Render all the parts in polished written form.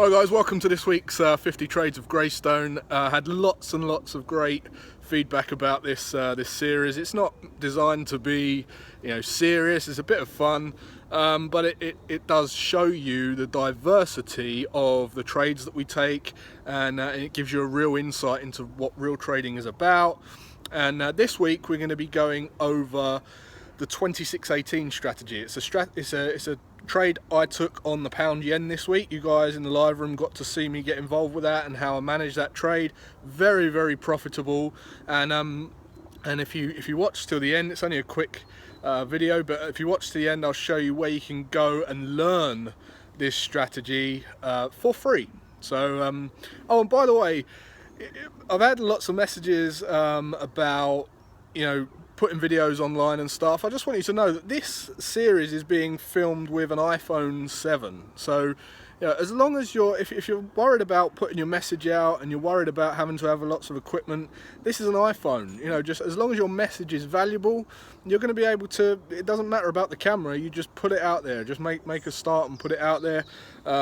Hi guys, welcome to this week's 50 Trades of Graystone. Had lots and lots of great feedback about this series. It's not designed to be, serious. It's a bit of fun, but it does show you the diversity of the trades that we take, and it gives you a real insight into what real trading is about. And this week we're going to be going over the 2618 strategy. It's a trade I took on the pound yen this week. You guys in the live room got to see me get involved with that and how I managed that trade. Very, very profitable. And if you watch till the end, it's only a quick video, but if you watch to the end, I'll show you where you can go and learn this strategy for free. So oh, and by the way, I've had lots of messages about putting videos online and stuff. I just want you to know that this series is being filmed with an iPhone 7. So as long as if you're worried about putting your message out and you're worried about having to have lots of equipment, this is an iPhone. Just as long as your message is valuable, you're going to be able to, it doesn't matter about the camera, you just put it out there. Just make a start and put it out there,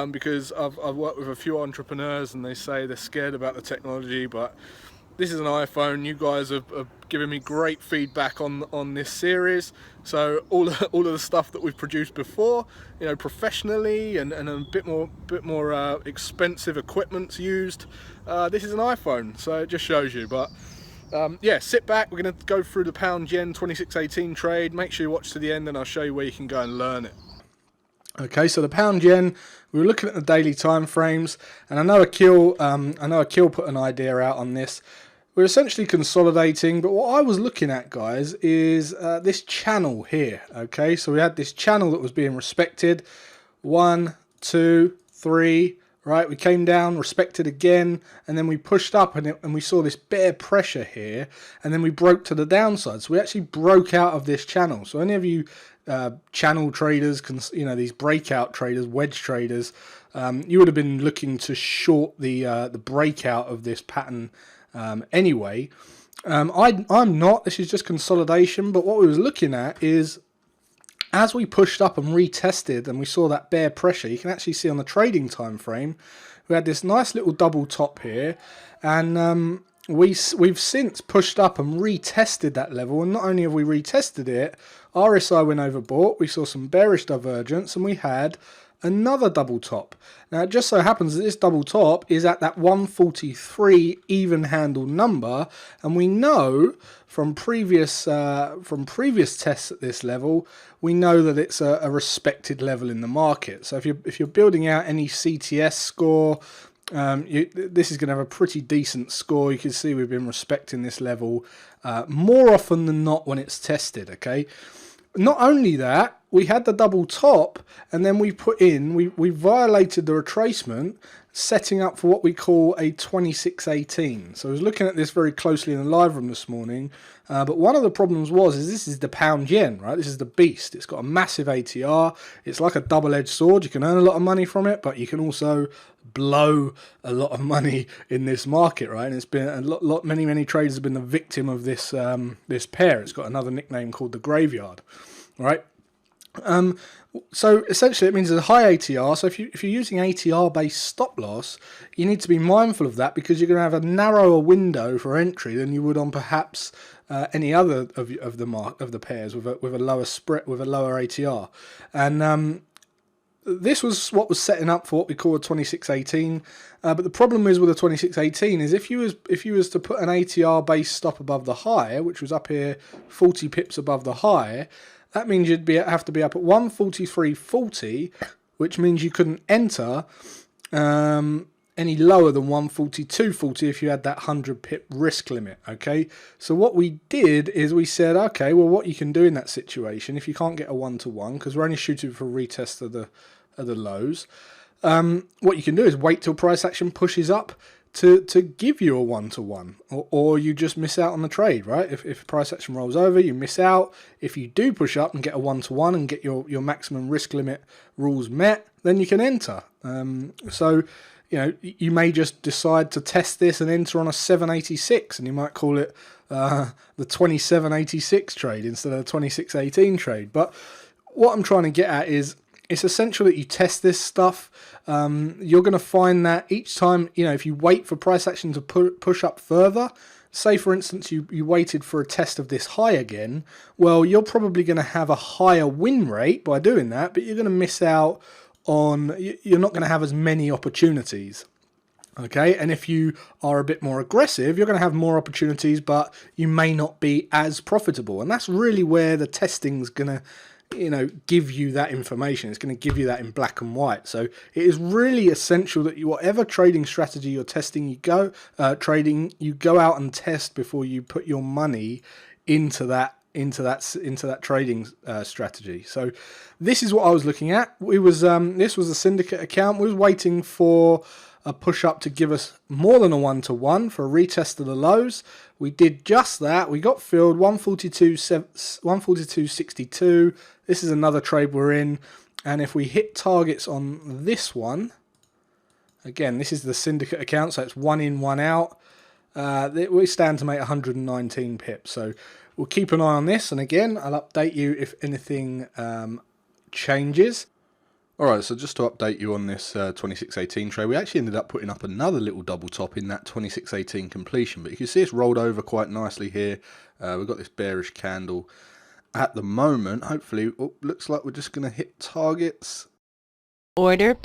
because I've worked with a few entrepreneurs and they say they're scared about the technology, but this is an iPhone. You guys have given me great feedback on this series. So all of the stuff that we've produced before, professionally and a bit more expensive equipment's used. This is an iPhone, so it just shows you. But yeah, sit back. We're going to go through the pound yen 2618 trade. Make sure you watch to the end, and I'll show you where you can go and learn it. Okay, so the pound yen, we were looking at the daily time frames, and I know Akil put an idea out on this. We're essentially consolidating, but what I was looking at, guys, is this channel here. Okay, so we had this channel that was being respected. 1, 2, 3. Right, we came down, respected again, and then we pushed up, and we saw this bear pressure here, and then we broke to the downside. So we actually broke out of this channel. So any of you channel traders, these breakout traders, wedge traders, you would have been looking to short the breakout of this pattern anyway. I'm not. This is just consolidation. But what we was looking at is, as we pushed up and retested and we saw that bear pressure, you can actually see on the trading time frame, we had this nice little double top here, and we've since pushed up and retested that level. And not only have we retested it, RSI went overbought, we saw some bearish divergence, and we had another double top. Now it just so happens that this double top is at that 143 even handle number, and we know from previous tests at this level, we know that it's a respected level in the market. So if you're building out any CTS score, this is going to have a pretty decent score. You can see we've been respecting this level more often than not when it's tested. Okay. Not only that, we had the double top, and then we violated the retracement, setting up for what we call a 2618. So I was looking at this very closely in the live room this morning, but one of the problems is this is the pound yen, right? This is the beast. It's got a massive ATR. It's like a double-edged sword. You can earn a lot of money from it, but you can also blow a lot of money in this market, right? And it's been many traders have been the victim of this this pair. It's got another nickname called the graveyard, right? So essentially it means there's a high ATR. So if you're using ATR based stop loss, you need to be mindful of that, because you're going to have a narrower window for entry than you would on perhaps any other of the pairs with a lower spread, with a lower ATR. And this was what was setting up for what we call a 2618. But the problem is with a 2618 is if you was to put an ATR based stop above the high, which was up here 40 pips above the high, that means you'd have to be up at 143.40, which means you couldn't enter any lower than 142.40 if you had that 100 pip risk limit. Okay, so what we did is we said, okay, well, what you can do in that situation, if you can't get a 1-to-1, because we're only shooting for a retest of the lows, what you can do is wait till price action pushes up to give you a 1-to-1, or you just miss out on the trade, right? If price action rolls over, you miss out. If you do push up and get a 1-to-1 and get your maximum risk limit rules met, then you can enter. So you may just decide to test this and enter on a 786, and you might call it the 2786 trade instead of the 2618 trade. But what I'm trying to get at is, it's essential that you test this stuff. You're going to find that each time, if you wait for price action to push up further, say for instance you waited for a test of this high again, well, you're probably going to have a higher win rate by doing that, but you're going to miss out on, you're not going to have as many opportunities. Okay, and if you are a bit more aggressive, you're going to have more opportunities, but you may not be as profitable. And that's really where the testing's going to give you that information. It's going to give you that in black and white. So it is really essential that whatever trading strategy you're testing, you go out and test before you put your money into that trading strategy. So this is what I was looking at. This was a syndicate account. We was waiting for a push up to give us more than a 1-to-1 for a retest of the lows. We did just that. We got filled 142.62. This is another trade we're in, and if we hit targets on this one, again, this is the syndicate account, so it's 1 in, 1 out. We stand to make 119 pips. So we'll keep an eye on this, and again, I'll update you if anything changes. Alright, so just to update you on this 2618 trade, we actually ended up putting up another little double top in that 2618 completion, but you can see it's rolled over quite nicely here. We've got this bearish candle at the moment. Hopefully, looks like we're just going to hit targets. Order.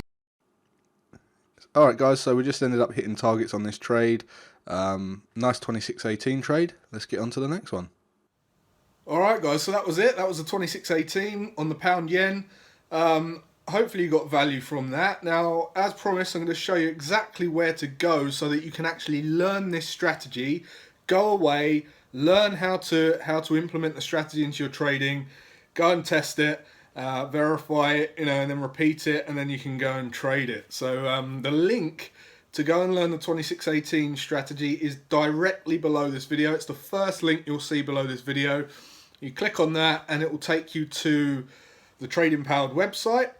Alright guys, so we just ended up hitting targets on this trade. Nice 2618 trade. Let's get on to the next one. Alright guys, so that was it. That was the 2618 on the pound yen. Hopefully you got value from that. Now, as promised, I'm going to show you exactly where to go so that you can actually learn this strategy, go away, learn how to implement the strategy into your trading, go and test it, verify it, and then repeat it, and then you can go and trade it. So the link to go and learn the 2618 strategy is directly below this video. It's the first link you'll see below this video. You click on that and it will take you to the Trading Powered website.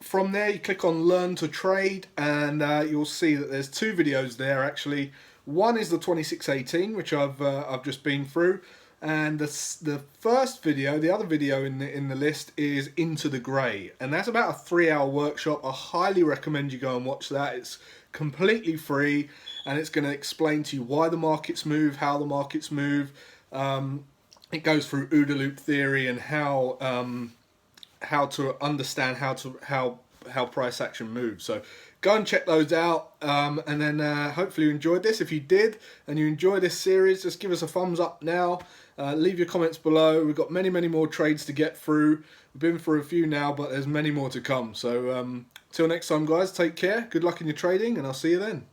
From there you click on Learn to Trade, and you'll see that there's 2 videos there actually. One is the 2618, which I've just been through, and the first video, the other video in the list, is Into the Grey, and that's about a 3-hour workshop. I highly recommend you go and watch that. It's completely free, and it's going to explain to you why the markets move, how the markets move. It goes through OODA loop theory and how to understand how price action moves. So go and check those out, and then hopefully you enjoyed this. If you did and you enjoy this series, just give us a thumbs up now. Leave your comments below. We've got many more trades to get through. We've been through a few now, but there's many more to come. So till next time guys, take care, good luck in your trading, and I'll see you then.